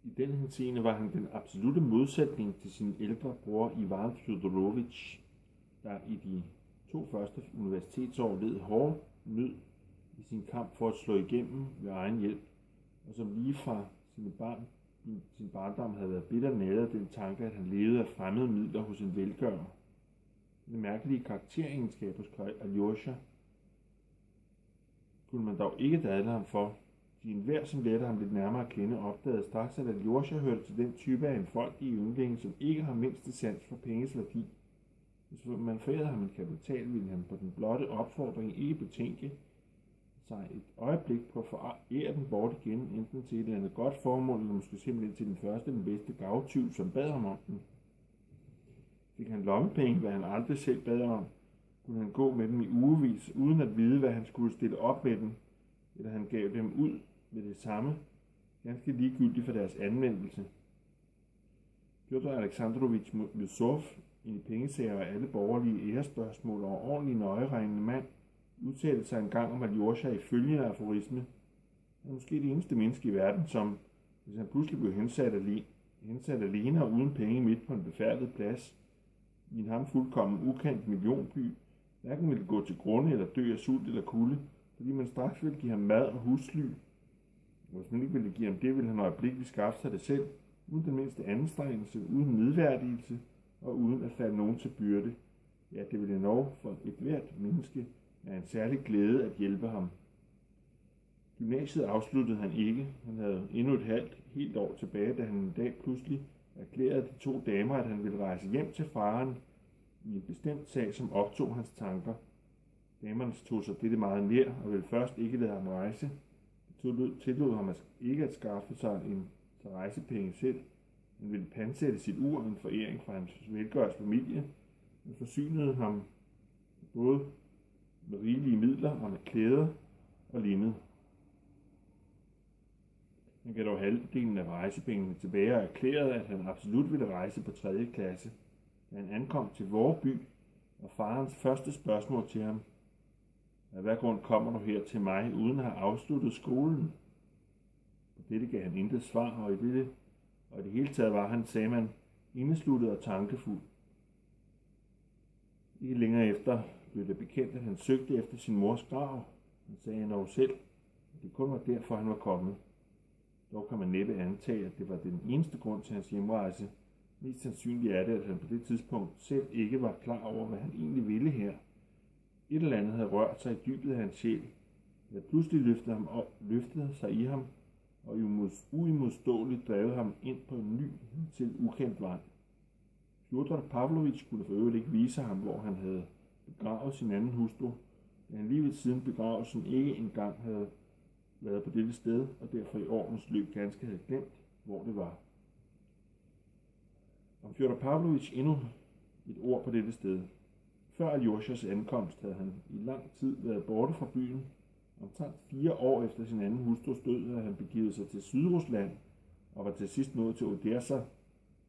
I den henseende var han den absolutte modsætning til sin ældre bror Ivan Fjodorovitj, der i de 2 første universitetsår led hård nød i sin kamp for at slå igennem ved egen hjælp, og som lige fra sin barndom havde været bitter næret af den tanke, at han levede af fremmede midler hos en velgører. Den mærkelige karakteregenskab hos Aljosha kunne man dog ikke dadle ham for, de enhver, som lærte ham lidt nærmere at kende, opdagede straks, at Aljosha hørte til den type af en folkelig yndling, som ikke har mindste sans for penges værdi. Hvis man forærede ham en kapital, ville han på den blotte opfordring ikke betænke sig et øjeblik på at forære den bort igen, enten til et eller andet godt formål, eller måske simpelthen til den første, den bedste gavtyv, som bad ham om den. Fik han lommepenge, hvad han aldrig selv bad om, kunne han gå med dem i ugevis, uden at vide, hvad han skulle stille op med dem, eller han gav dem ud med det samme, ganske ligegyldigt for deres anvendelse. Pyotr Alexandrovich Musov, en i pengesager og alle borgerlige ærespørgsmål og ordentlig nøjeregnende mand, udtalte sig engang om Aljosha i følgende aforisme. Han er måske det eneste menneske i verden, som, hvis han pludselig blev hensat alene og uden penge midt på en befærdet plads, i en ham fuldkommen ukendt millionby, hverken ville gå til grunde eller dø af sult eller kulde, fordi man straks ville give ham mad og husly. Og hvis man ikke ville give ham det, ville han øjeblikkeligt skaffe sig det selv, uden den mindste anstrengelse, uden nedværdigelse og uden at falde nogen til byrde. Ja, det ville endog for et hvert menneske være en særlig glæde at hjælpe ham. Gymnasiet afsluttede han ikke. Han havde endnu et helt år tilbage, da han en dag pludselig erklærede de 2 damer, at han ville rejse hjem til faren i en bestemt sag, som optog hans tanker. Damerne tog sig dette meget nær og ville først ikke lade ham rejse. Det tillod ham ikke at skaffe sig en rejsepenge selv. Han ville pansætte sit ur, en foræring fra hans velgørers familie, men forsynede ham både med rigelige midler og med klæder og linned. Han gav dog halvdelen af rejsepengene tilbage og erklærede, at han absolut ville rejse på 3. klasse. Da han ankom til vores by, var farens første spørgsmål til ham: af hvad grund kommer du her til mig, uden at have afsluttet skolen? På dette gav han intet svar, og i det hele taget var han, sagde man, indesluttet og tankefuld. Ikke længere efter blev det bekendt, at han søgte efter sin mors grav. Han sagde endnu selv, at det kun var derfor, han var kommet. Dog kan man næppe antage, at det var den eneste grund til hans hjemrejse. Mest sandsynligt er det, at han på det tidspunkt selv ikke var klar over, hvad han egentlig ville her. Et eller andet havde rørt sig i dybet af hans sjæl. Det pludselig løftede sig i ham, og uimodståeligt drev ham ind på en ny til ukendt vej. Fjodor Pavlovich kunne for øvrigt ikke vise ham, hvor han havde begravet sin anden hustru, da han lige ved siden begravelsen ikke engang havde været på dette sted, og derfor i årens løb ganske havde glemt, hvor det var. Om Fjodor Pavlovich endnu et ord på dette sted. Før Aljoshas ankomst havde han i lang tid været borte fra byen. Omtrent 4 år efter sin anden hustrus død havde han begivet sig til Sydrusland og var til sidst nået til Odessa,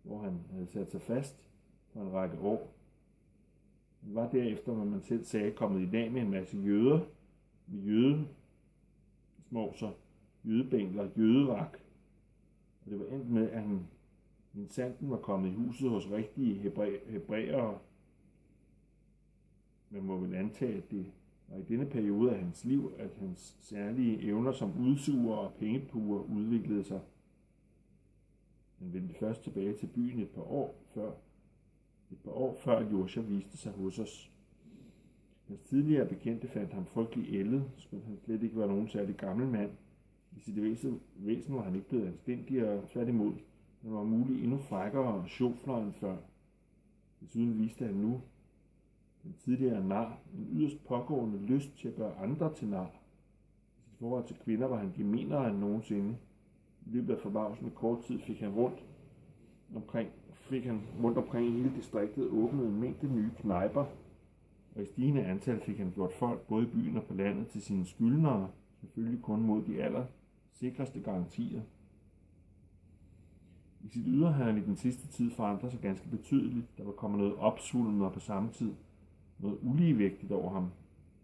hvor han havde sat sig fast for en række år. Han var derefter, hvad man selv sagde, kommet i dag med en masse jøder, med jødesmåser, jødebænkler og jøderak. Og det var endt med, at minsandten var kommet i huset hos rigtige hebræere. Man må vel antage, at det var i denne periode af hans liv, at hans særlige evner som udsuger og pengepuger udviklede sig. Han vendte først tilbage til byen et par år før Aljosha viste sig hos os. Hans tidligere bekendte fandt ham frygtelig ældet, skønt han slet ikke var nogen særlig gammel mand. I sit væsen var han ikke blevet anstændigere, tværtimod. Han var muligt endnu frækkere og sjoflere end før. Desuden viste han nu den tidligere nar en yderst pågående lyst til at gøre andre til nar. I sit forhold til kvinder var han gemenere end nogensinde. I løbet af forbavsende kort tid fik han rundt omkring hele distriktet åbnet en mængde nye knejper, og i stigende antal fik han gjort folk både i byen og på landet til sine skyldnere, selvfølgelig kun mod de aller sikreste garantier. I sit ydre havde han i den sidste tid forandret sig ganske betydeligt. Der var kommet noget opsvulmet og på samme tid noget uligevægtigt over ham.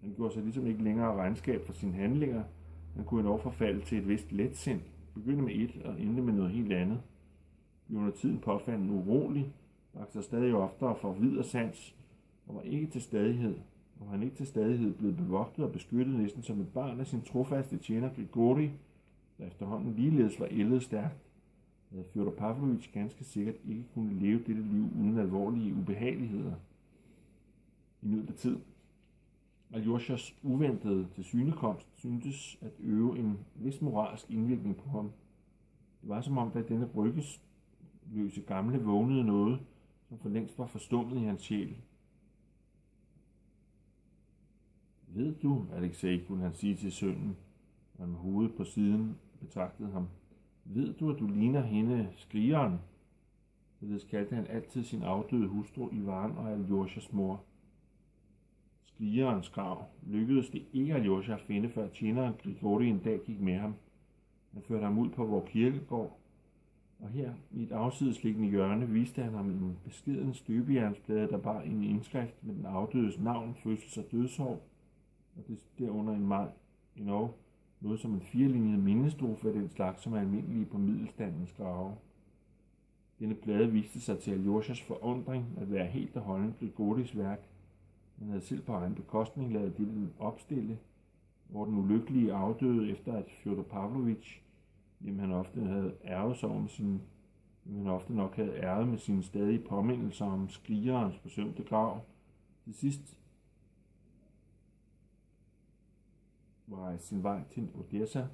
Han gjorde sig ligesom ikke længere regnskab for sine handlinger. Han kunne endnu forfalde til et vist letsind. begyndte med et og endte med noget helt andet. Blev under tiden påfaldende urolig, drak sig stadig oftere for vid og sans, og var han ikke til stadighed blevet bevogtet og beskyttet næsten som et barn af sin trofaste tjener Grigori, der efterhånden ligeledes var ældet stærkt, havde Fjodor Pavlovich ganske sikkert ikke kunne leve dette liv uden alvorlige ubehageligheder. I midlertid Aljosjas uventede tilsynekomst syntes at øve en vis moralsk indvirkning på ham. Det var som om, at denne ryggesløse gamle vågnede noget, som for længst var forstummet i hans sjæl. Ved du, Alexei, kunne han sige til sønnen, og han med hovedet på siden betragtede ham. Ved du, at du ligner hende skrigeren? Således kaldte han altid sin afdøde hustru Ivan og Aljosjas mor. Skrigerens grav lykkedes det ikke Aljosja at finde, før tjeneren Grigori en dag gik med ham. Han førte ham ud på vor kirkegård, og her i et afsidesliggende hjørne viste han ham en beskeden støbejernsplade, der bar en indskrift med den afdødes navn, fødsels- og dødsår, og det derunder endnu noget som en firelinjet mindestrofe af den slags, som er almindelige på middelstandens grave. Denne plade viste sig til Aljosjas forundring at være helt og holdent Grigoris værk. Han havde selv på egen bekostning ladet dette opstille, hvor den ulykkelige afdøde efter at Fjodor Pavlovich, han ofte nok havde æret med sine stadige påmindelser om skrigerens forsømte grav. Til sidst var sin vej til Odessa og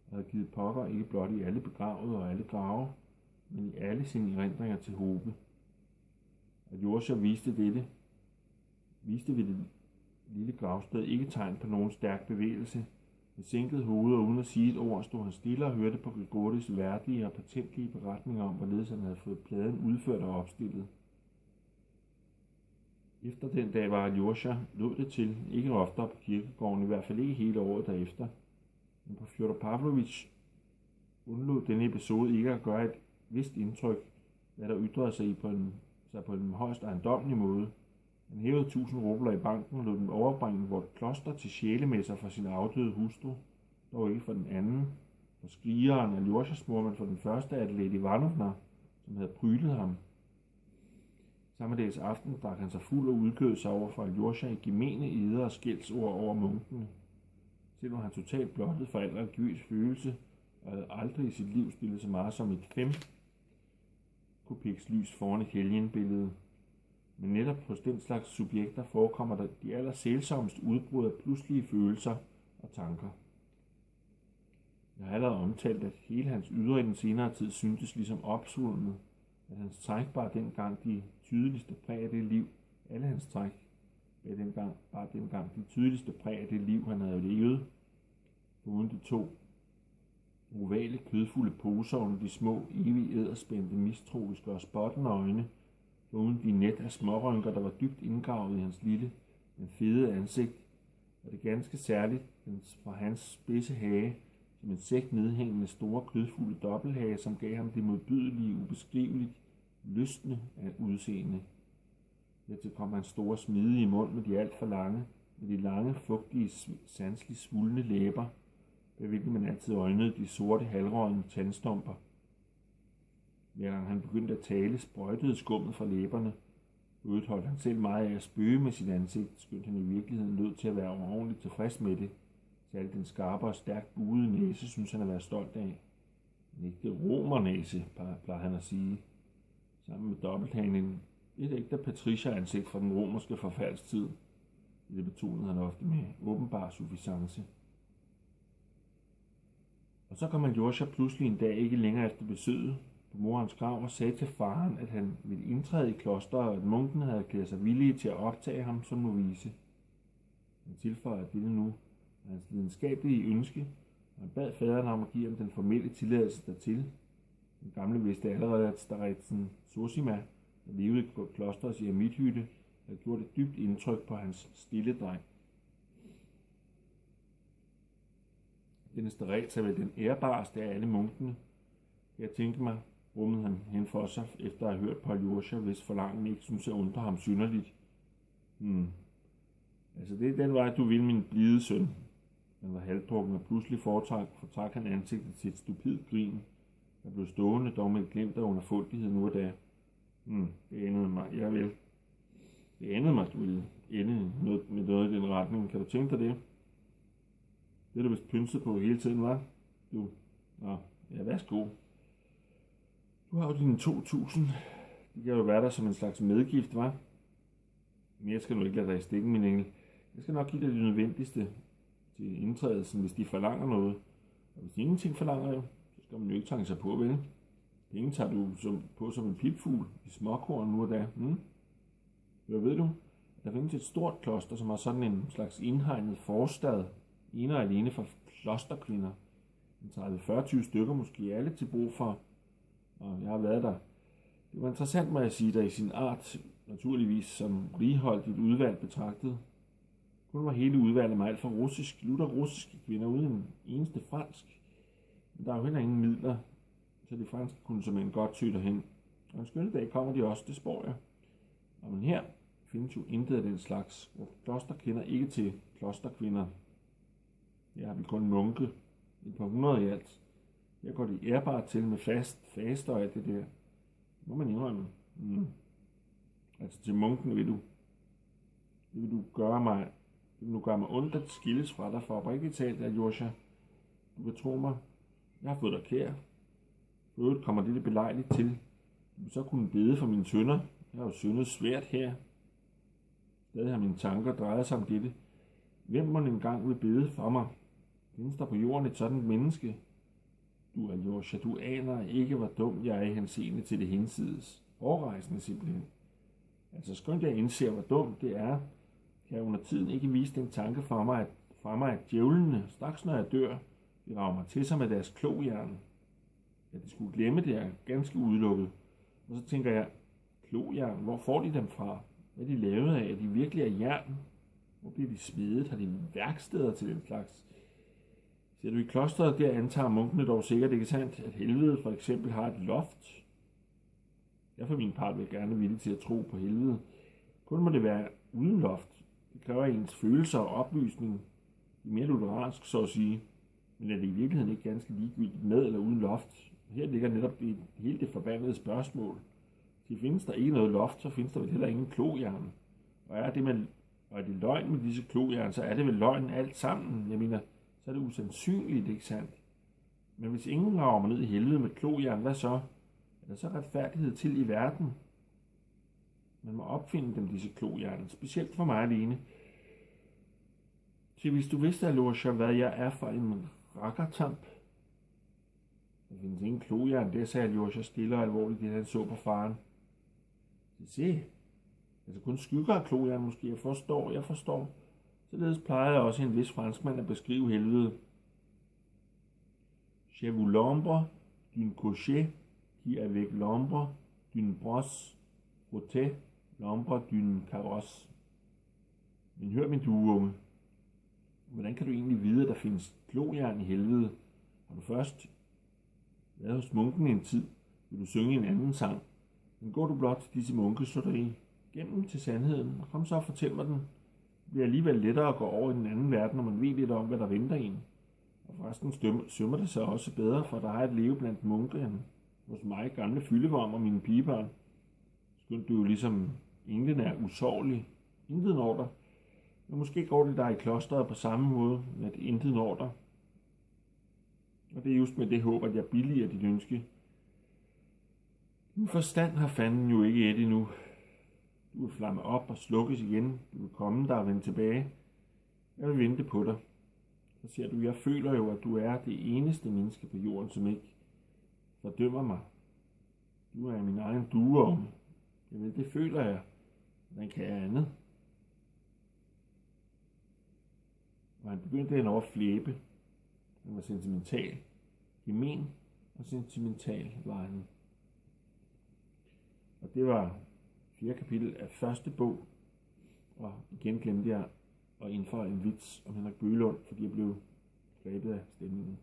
havde givet pokker ikke blot i alle begravede og alle grave, men i alle sine erindringer til Hobe. Aljosja viste ved det lille gravsted ikke tegn på nogen stærk bevægelse. Med sænket hoved og uden at sige et ord stod han stille og hørte på Grigoris værdige og patentlige beretninger om, hvorledes han havde fået pladen udført og opstillet. Efter den dag var Aljosja lod det til, ikke oftere på kirkegården, i hvert fald ikke hele året derefter. Men på Fjodor Pavlovich undlod denne episode ikke at gøre et vist indtryk, hvad der ytrede sig på en højst ejendommelig måde. Han hævede 1000 rubler i banken og lod dem overbringe vort kloster til sjælemesser for sin afdøde hustru, dog ikke for den anden, for skrigeren Aljosjas mor, men for den første Adelaide Ivanovna, som havde prylet ham. Samme dags aften drak han sig fuld og udgød sig over for Aljosja i gemene eder og skældsord over munkene. Selv var han totalt blottet for al religiøs følelse, og havde aldrig i sit liv stillet så meget som et 5 kopiks lys foran et helgenbillede. Men netop hos den slags subjekter forekommer der de allersælsommeste udbrud af pludselige følelser og tanker. Jeg har allerede omtalt, at hele hans ydre i den senere tid syntes ligesom opsvulmet, at hans træk bar dengang de tydeligste præg af det liv, alle hans træk bar dengang de tydeligste præg af det liv, han havde levet, uden de 2 ovale kødfulde poser under de små, evigt æderspændte, mistroiske og spottende øjne, uden de net af smårynker, der var dybt indgravet i hans lille, men fede ansigt, og det ganske særligt fra hans spidse hage, som en sæk nedhængende store kødfulde dobbelthage, som gav ham det modbydelige, ubeskriveligt, lystne af udseende. Dertil kom hans store smidige mund med de lange, fugtige, sanseligt svulne læber, ved hvilken man altid øjnede de sorte, halvrådne tandstumper. Hver gang han begyndte at tale, sprøjtede skummet fra læberne. Øvrigt holdt han selv meget af at spøge med sit ansigt, skønt han i virkeligheden lød til at være overordentligt tilfreds med det. Særligt den skarpe og stærkt buede næse, synes han at være stolt af. En ægte romernæse, plejede han at sige. Sammen med dobbelthanen et ægte patricia-ansigt fra den romerske forfaldstid. Det betonede han ofte med åbenbar suffisance. Og så kom Aljosja pludselig en dag ikke længere efter besøget på morens grav og sagde til faren, at han ville indtræde i klosteret, og at munken havde erklæret sig villige til at optage ham som novice. Han tilføjede dette nu hans lidenskabelige ønske, og han bad faderen om at give ham den formelle tilladelse dertil. Den gamle vidste allerede, at Staretsen Sosima, der levede i klosterets eremithytte, havde gjort et dybt indtryk på hans stille dreng. Denne Starets er vel den ærbareste af alle munkene. Jeg tænkte mig, rummede han hen for sig, efter at have hørt på Aljosja, hvis forlangen ikke synes at undre ham synderligt. Altså det er den vej, du vil, min blide søn. Han var halvdrukken, og pludselig fortrak han ansigtet til et stupidt grin, der blev stående, dog med et glimt af underfundighed nu og da. Det anede mig, jeg vil. Det anede mig, du ville ende med noget i den retning. Kan du tænke dig det? Det er du vist pynset på hele tiden, hva'? Du? Nå, ja, værsgo. Du har jo dine 2.000. Det kan jo være der som en slags medgift, hva'? Mere skal du ikke lade dig i stikken, min engel. Jeg skal nok give dig det nødvendigste til indtrædelsen, hvis de forlanger noget. Og hvis de ingenting forlanger jo, så skal man jo ikke trænge sig på, vel? Penge tager du på som en pipfugl i småkorn nu og da. Hvad ved du? Der findes et stort kloster, som har sådan en slags indhegnet forstad, ene og alene for klosterkvinder. En 30-40 stykker måske, alle til brug for. Og jeg har været der. Det var interessant, må jeg sige, der i sin art, naturligvis som righoldigt udvalg betragtet. Kun var hele udvalget mig alt for russisk, lutter russiske kvinder uden en eneste fransk. Men der er jo heller ingen midler, så de franske kunne som en godt tyde derhen. Og en skønne dag kommer de også, det spår jeg. Men her findes jo intet af den slags, hvor kloster kender ikke til klosterkvinder. Her har vi kun munke, et par hundrede i alt. Her går de ærbart til med faste og alt det der. Det må man indrømme. Altså til munken vil du gøre mig ondt at skilles fra dig for oprigtigt talt, Aljosha. Du kan tro mig, jeg har fået dig kær. For øvrigt kommer det belejligt til. Du vil så kunne bede for mine sønner. Jeg har jo syndet svært her. Stadig har mine tanker drejet sig om dette. Hvem må engang vil bede for mig? Findes der på jorden et sådan menneske? Du, Aljosha, du aner ikke, hvor dum jeg er i henseende til det hinsides. Overrejsende simpelthen. Altså skønt jeg indser, hvor dumt det er, kan jeg under tiden ikke vise den tanke fra mig, at djævlene, straks når jeg dør, de rager mig til sig med deres klogjern. Ja, de skulle glemme det, er ganske udelukket. Og så tænker jeg, klogjern, hvor får de dem fra? Hvad er de lavet af? Er de virkelig af jern? Hvor bliver de smedet? Har de værksteder til den slags? Ser du i klosteret, der antager munkene dog sikkert, ikke sandt, at helvede for eksempel har et loft. Jeg for min part vil gerne villig til at tro på helvede. Kun må det være uden loft. Det kræver ens følelser og oplysning. Det er mere lutheransk, så at sige. Men er det i virkeligheden ikke ganske ligegyldigt med eller uden loft? Her ligger netop helt det forbandede spørgsmål. Så findes der ikke noget loft, så findes der vel heller ingen klogjern. Og er det løgn med disse klogjern, så er det vel løgn alt sammen. Jeg mener, så er det usandsynligt, ikke sandt? Men hvis ingen rager mig ned i helvede med klogjern, hvad så? Er der så retfærdighed til i verden? Man må opfinde dem, disse klogjern, specielt for mig alene. Så hvis du vidste, Aljosha, hvad jeg er for en rakkertamp. Der findes ingen klogjern, det sagde Aljosha stille og alvorligt, det han så på faren. Se, altså kun skygger af klogjern måske, jeg forstår. Således plejer jeg også en vis franskmand at beskrive helvede. Je vous l'ombre d'une cocher qui avec l'ombre d'une brosse frottait l'ombre d'une carrosse. Men hør min dueunge. Hvordan kan du egentlig vide, at der findes klogjern i helvede? Har du først været hos munken en tid, vil du synge en anden sang. Men går du blot til disse munke, så der igennem til sandheden, og kom så og fortæl mig den. Det bliver alligevel lettere at gå over i den anden verden, når man ved lidt om, hvad der venter en. Og forresten sømmer det sig også bedre, for der er et leve blandt munke end hos mig, gamle fyldevorm og mine pigebørn. Skønt du jo ligesom englen er usårlig. Intet når dig. Men måske går det der i klosteret på samme måde, med at intet når dig. Og det er just med det håb, at jeg billiger dit ønske. Din forstand har fanden jo ikke et endnu. Du vil flamme op og slukkes igen. Du vil komme der og vende tilbage. Jeg vil vente på dig. Så siger du, jeg føler jo, at du er det eneste menneske på jorden, som ikke fordømmer mig. Du er min egen dueunge. Jamen, det føler jeg. Hvordan kan jeg andet? Og han begyndte at flæbe. Han var sentimental. Gemen og sentimental var han. Og det var 4. kapitel af første bog. Og igen glemte jeg at indføre en vits om Henrik Bøgelund, fordi jeg blev grebet af stemningen.